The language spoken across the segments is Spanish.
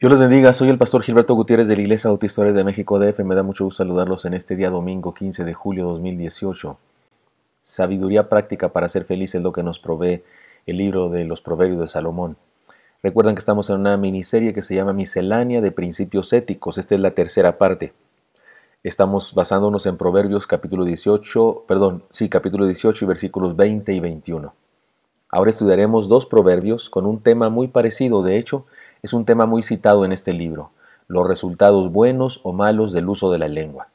Dios los bendiga, soy el pastor Gilberto Gutiérrez de la Iglesia Bautista de México DF. Me da mucho gusto saludarlos en este día domingo 15 de julio 2018. Sabiduría práctica para ser feliz es lo que nos provee el libro de los Proverbios de Salomón. Recuerdan que estamos en una miniserie que se llama Miscelánea de Principios Éticos. Esta es la tercera parte. Estamos basándonos en Proverbios capítulo 18 y versículos 20 y 21. Ahora estudiaremos dos proverbios con un tema muy parecido. De hecho, es un tema muy citado en este libro, los resultados buenos o malos del uso de la lengua.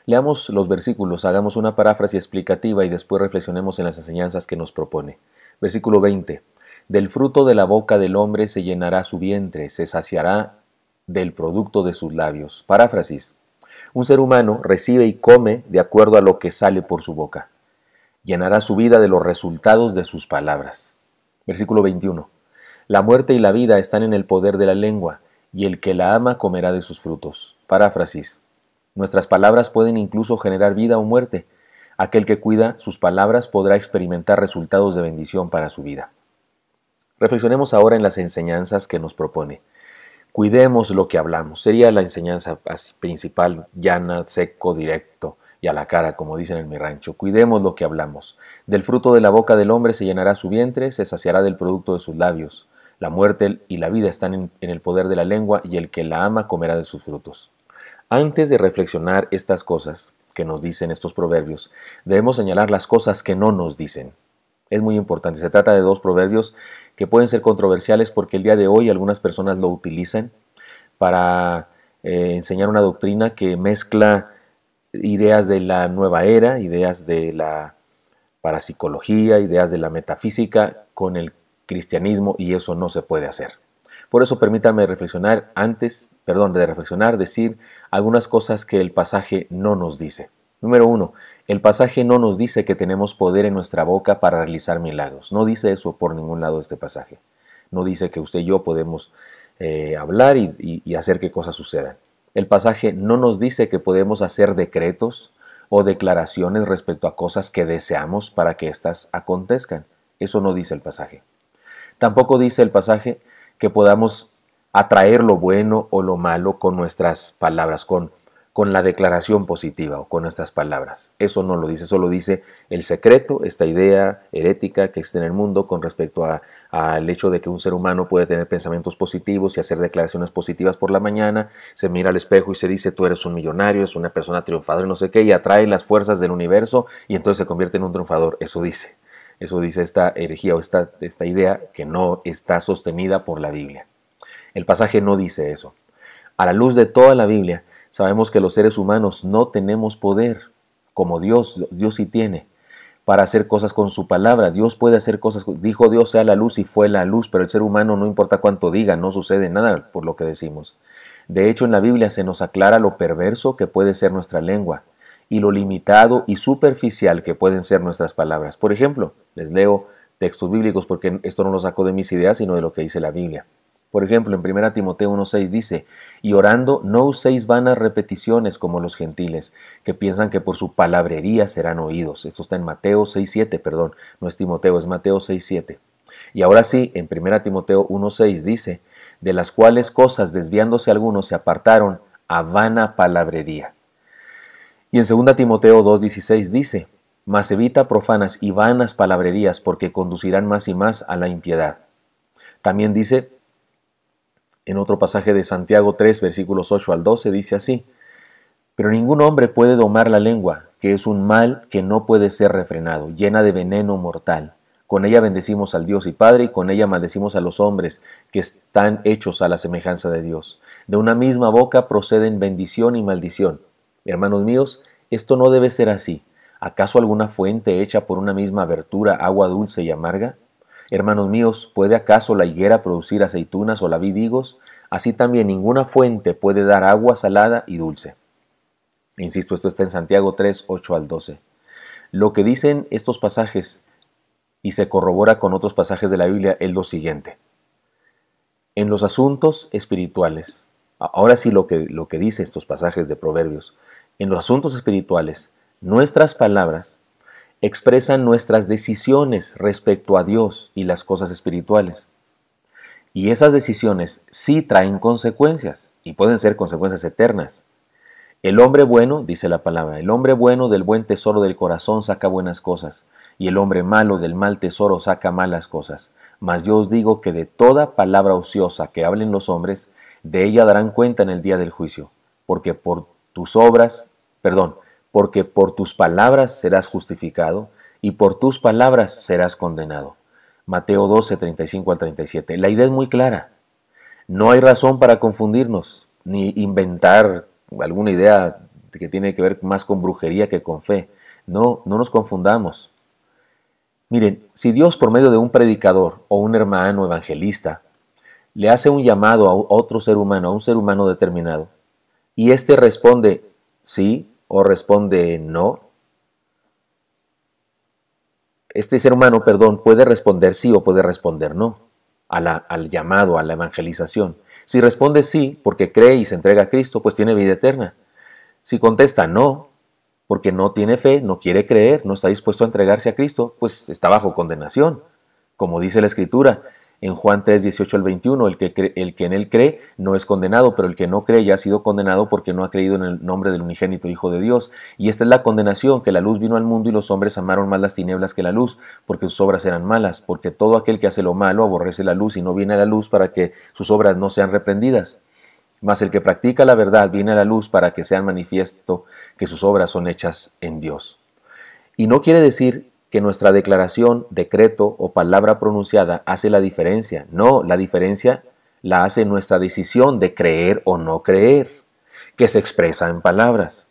Leamos los versículos, hagamos una paráfrasis explicativa y después reflexionemos en las enseñanzas que nos propone. Versículo 20. Del fruto de la boca del hombre se llenará su vientre, se saciará del producto de sus labios. Paráfrasis. Un ser humano recibe y come de acuerdo a lo que sale por su boca. Llenará su vida de los resultados de sus palabras. Versículo 21. La muerte y la vida están en el poder de la lengua, y el que la ama comerá de sus frutos. Paráfrasis. Nuestras palabras pueden incluso generar vida o muerte. Aquel que cuida sus palabras podrá experimentar resultados de bendición para su vida. Reflexionemos ahora en las enseñanzas que nos propone. Cuidemos lo que hablamos. Sería la enseñanza principal, llana, seco, directo y a la cara, como dicen en mi rancho. Cuidemos lo que hablamos. Del fruto de la boca del hombre se llenará su vientre, se saciará del producto de sus labios. La muerte y la vida están en el poder de la lengua, y el que la ama comerá de sus frutos. Antes de reflexionar estas cosas que nos dicen estos proverbios, debemos señalar las cosas que no nos dicen. Es muy importante. Se trata de dos proverbios que pueden ser controversiales porque el día de hoy algunas personas lo utilizan para enseñar una doctrina que mezcla ideas de la nueva era, ideas de la parapsicología, ideas de la metafísica con el cristianismo, y eso no se puede hacer. Por eso permítanme reflexionar decir algunas cosas que el pasaje no nos dice. Número 1. El pasaje no nos dice que tenemos poder en nuestra boca para realizar milagros. No dice eso por ningún lado este pasaje. No dice que usted y yo podemos hablar y hacer que cosas sucedan. El pasaje no nos dice que podemos hacer decretos o declaraciones respecto a cosas que deseamos para que éstas acontezcan. Eso no dice el pasaje. Tampoco dice el pasaje que podamos atraer lo bueno o lo malo con nuestras palabras, con la declaración positiva o con nuestras palabras. Eso no lo dice, solo dice el secreto, esta idea herética que está en el mundo con respecto al hecho de que un ser humano puede tener pensamientos positivos y hacer declaraciones positivas por la mañana, se mira al espejo y se dice tú eres un millonario, es una persona triunfadora, no sé qué, y atrae las fuerzas del universo y entonces se convierte en un triunfador. Eso dice esta herejía o esta idea que no está sostenida por la Biblia. El pasaje no dice eso. A la luz de toda la Biblia, sabemos que los seres humanos no tenemos poder, como Dios sí tiene, para hacer cosas con su palabra. Dios puede hacer cosas, dijo Dios sea la luz y fue la luz, pero el ser humano no importa cuánto diga, no sucede nada por lo que decimos. De hecho, en la Biblia se nos aclara lo perverso que puede ser nuestra lengua y lo limitado y superficial que pueden ser nuestras palabras. Por ejemplo, les leo textos bíblicos porque esto no lo saco de mis ideas, sino de lo que dice la Biblia. Por ejemplo, en 1 Timoteo 1:6 dice, y orando no uséis vanas repeticiones como los gentiles, que piensan que por su palabrería serán oídos. Esto está en Mateo 6:7, perdón, no es Timoteo, es Mateo 6:7. Y ahora sí, en 1 Timoteo 1:6 dice, de las cuales cosas desviándose algunos se apartaron a vana palabrería. Y en 2 Timoteo 2:16 dice, mas evita profanas y vanas palabrerías porque conducirán más y más a la impiedad. También dice, en otro pasaje de Santiago 3, versículos 8 al 12, dice así, pero ningún hombre puede domar la lengua, que es un mal que no puede ser refrenado, llena de veneno mortal. Con ella bendecimos al Dios y Padre, y con ella maldecimos a los hombres que están hechos a la semejanza de Dios. De una misma boca proceden bendición y maldición. Hermanos míos, esto no debe ser así. ¿Acaso alguna fuente hecha por una misma abertura agua dulce y amarga? Hermanos míos, ¿puede acaso la higuera producir aceitunas o la vid higos? Así también ninguna fuente puede dar agua salada y dulce. Insisto, esto está en Santiago 3, 8 al 12. Lo que dicen estos pasajes, y se corrobora con otros pasajes de la Biblia, es lo siguiente. En los asuntos espirituales, ahora sí lo que dice estos pasajes de Proverbios, en los asuntos espirituales, nuestras palabras expresan nuestras decisiones respecto a Dios y las cosas espirituales. Y esas decisiones sí traen consecuencias, y pueden ser consecuencias eternas. El hombre bueno, dice la palabra, el hombre bueno del buen tesoro del corazón saca buenas cosas, y el hombre malo del mal tesoro saca malas cosas. Mas yo os digo que de toda palabra ociosa que hablen los hombres, de ella darán cuenta en el día del juicio, porque por porque por tus palabras serás justificado, y por tus palabras serás condenado. Mateo 12, 35 al 37. La idea es muy clara. No hay razón para confundirnos, ni inventar alguna idea que tiene que ver más con brujería que con fe. No, no nos confundamos. Miren, si Dios por medio de un predicador o un hermano evangelista le hace un llamado a otro ser humano, a un ser humano determinado, y éste responde sí o responde no, este ser humano, puede responder sí o puede responder no al llamado, a la evangelización. Si responde sí, porque cree y se entrega a Cristo, pues tiene vida eterna. Si contesta no, porque no tiene fe, no quiere creer, no está dispuesto a entregarse a Cristo, pues está bajo condenación. Como dice la Escritura en Juan 3, 18 al 21, el que en él cree no es condenado, pero el que no cree ya ha sido condenado porque no ha creído en el nombre del unigénito Hijo de Dios. Y esta es la condenación, que la luz vino al mundo y los hombres amaron más las tinieblas que la luz, porque sus obras eran malas, porque todo aquel que hace lo malo aborrece la luz y no viene a la luz para que sus obras no sean reprendidas. Mas el que practica la verdad viene a la luz para que sea manifiesto que sus obras son hechas en Dios. Y no quiere decir que nuestra declaración, decreto o palabra pronunciada hace la diferencia. No, la diferencia la hace nuestra decisión de creer o no creer, que se expresa en palabras.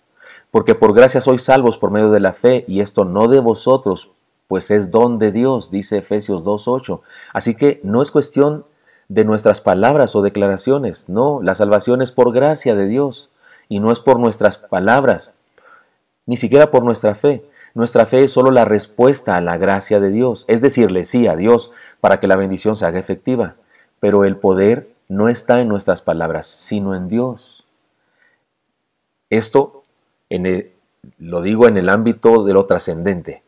Porque por gracia sois salvos por medio de la fe, y esto no de vosotros, pues es don de Dios, dice Efesios 2:8. Así que no es cuestión de nuestras palabras o declaraciones, no, la salvación es por gracia de Dios, y no es por nuestras palabras, ni siquiera por nuestra fe. Nuestra fe es solo la respuesta a la gracia de Dios, es decirle sí a Dios para que la bendición se haga efectiva. Pero el poder no está en nuestras palabras, sino en Dios. Esto lo digo en el ámbito de lo trascendente,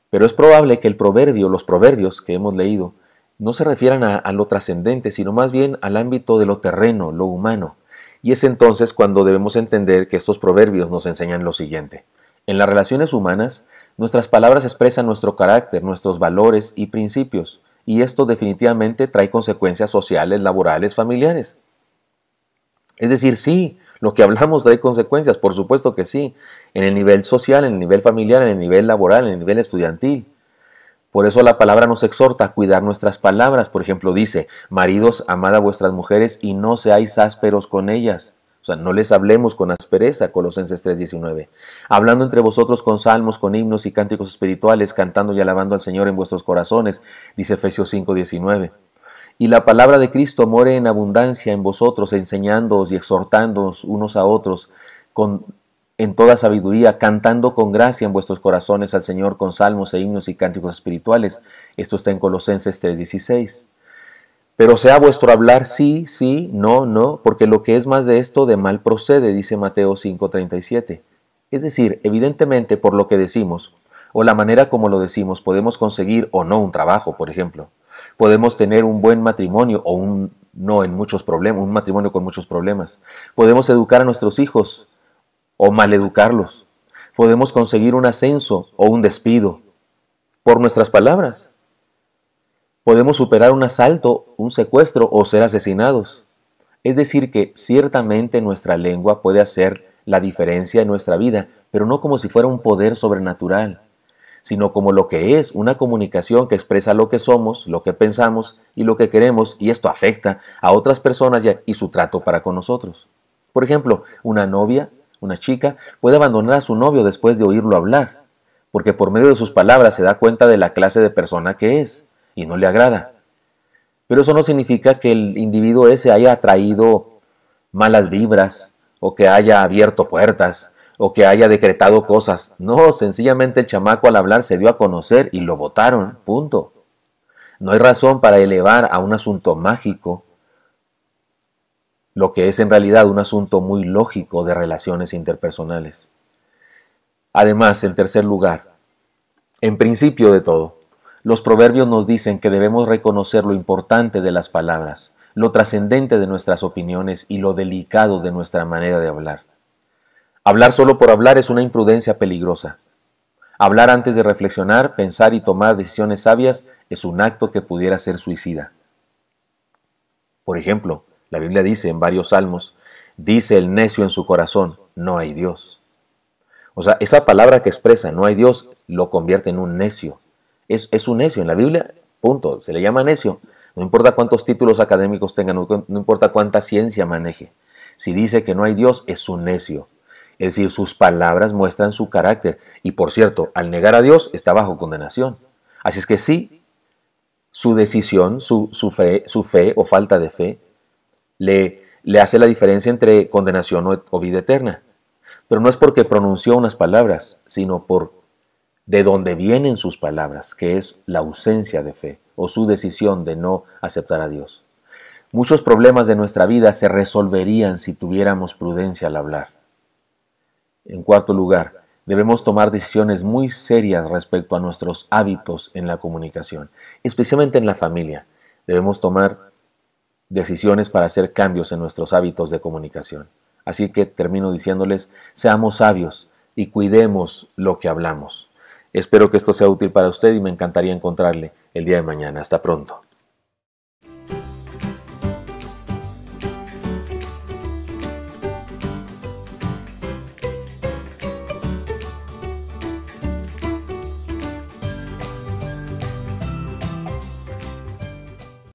pero es probable que los proverbios que hemos leído, no se refieran a lo trascendente, sino más bien al ámbito de lo terreno, lo humano. Y es entonces cuando debemos entender que estos proverbios nos enseñan lo siguiente. En las relaciones humanas, nuestras palabras expresan nuestro carácter, nuestros valores y principios, y esto definitivamente trae consecuencias sociales, laborales, familiares. Es decir, sí, lo que hablamos trae consecuencias, por supuesto que sí, en el nivel social, en el nivel familiar, en el nivel laboral, en el nivel estudiantil. Por eso la palabra nos exhorta a cuidar nuestras palabras. Por ejemplo, dice, maridos, amad a vuestras mujeres y no seáis ásperos con ellas. O sea, no les hablemos con aspereza, Colosenses 3:19. Hablando entre vosotros con salmos, con himnos y cánticos espirituales, cantando y alabando al Señor en vuestros corazones, dice Efesios 5:19. Y la palabra de Cristo more en abundancia en vosotros, enseñándoos y exhortándoos unos a otros en toda sabiduría, cantando con gracia en vuestros corazones al Señor con salmos e himnos y cánticos espirituales. Esto está en Colosenses 3:16. Pero sea vuestro hablar sí, sí, no, no, porque lo que es más de esto de mal procede, dice Mateo 5:37. Es decir, evidentemente por lo que decimos, o la manera como lo decimos, podemos conseguir o no un trabajo, por ejemplo. Podemos tener un buen matrimonio o un matrimonio con muchos problemas. Podemos educar a nuestros hijos o maleducarlos. Podemos conseguir un ascenso o un despido por nuestras palabras. Podemos superar un asalto, un secuestro o ser asesinados. Es decir, que ciertamente nuestra lengua puede hacer la diferencia en nuestra vida, pero no como si fuera un poder sobrenatural, sino como lo que es una comunicación que expresa lo que somos, lo que pensamos y lo que queremos, y esto afecta a otras personas y su trato para con nosotros. Por ejemplo, una novia, una chica, puede abandonar a su novio después de oírlo hablar, porque por medio de sus palabras se da cuenta de la clase de persona que es, y no le agrada. Pero eso no significa que el individuo ese haya atraído malas vibras, o que haya abierto puertas, o que haya decretado cosas. No, sencillamente el chamaco al hablar se dio a conocer y lo botaron, punto. No hay razón para elevar a un asunto mágico lo que es en realidad un asunto muy lógico de relaciones interpersonales. Además, en tercer lugar, en principio de todo, los proverbios nos dicen que debemos reconocer lo importante de las palabras, lo trascendente de nuestras opiniones y lo delicado de nuestra manera de hablar. Hablar solo por hablar es una imprudencia peligrosa. Hablar antes de reflexionar, pensar y tomar decisiones sabias es un acto que pudiera ser suicida. Por ejemplo, la Biblia dice en varios salmos, dice el necio en su corazón, no hay Dios. O sea, esa palabra que expresa no hay Dios lo convierte en un necio. Es un necio en la Biblia, punto. Se le llama necio. No importa cuántos títulos académicos tenga, no importa cuánta ciencia maneje. Si dice que no hay Dios, es un necio. Es decir, sus palabras muestran su carácter. Y por cierto, al negar a Dios está bajo condenación. Así es que sí, su decisión, su fe o falta de fe, le hace la diferencia entre condenación o vida eterna. Pero no es porque pronunció unas palabras, sino por de dónde vienen sus palabras, que es la ausencia de fe o su decisión de no aceptar a Dios. Muchos problemas de nuestra vida se resolverían si tuviéramos prudencia al hablar. En cuarto lugar, debemos tomar decisiones muy serias respecto a nuestros hábitos en la comunicación, especialmente en la familia. Debemos tomar decisiones para hacer cambios en nuestros hábitos de comunicación. Así que termino diciéndoles, seamos sabios y cuidemos lo que hablamos. Espero que esto sea útil para usted y me encantaría encontrarle el día de mañana. Hasta pronto.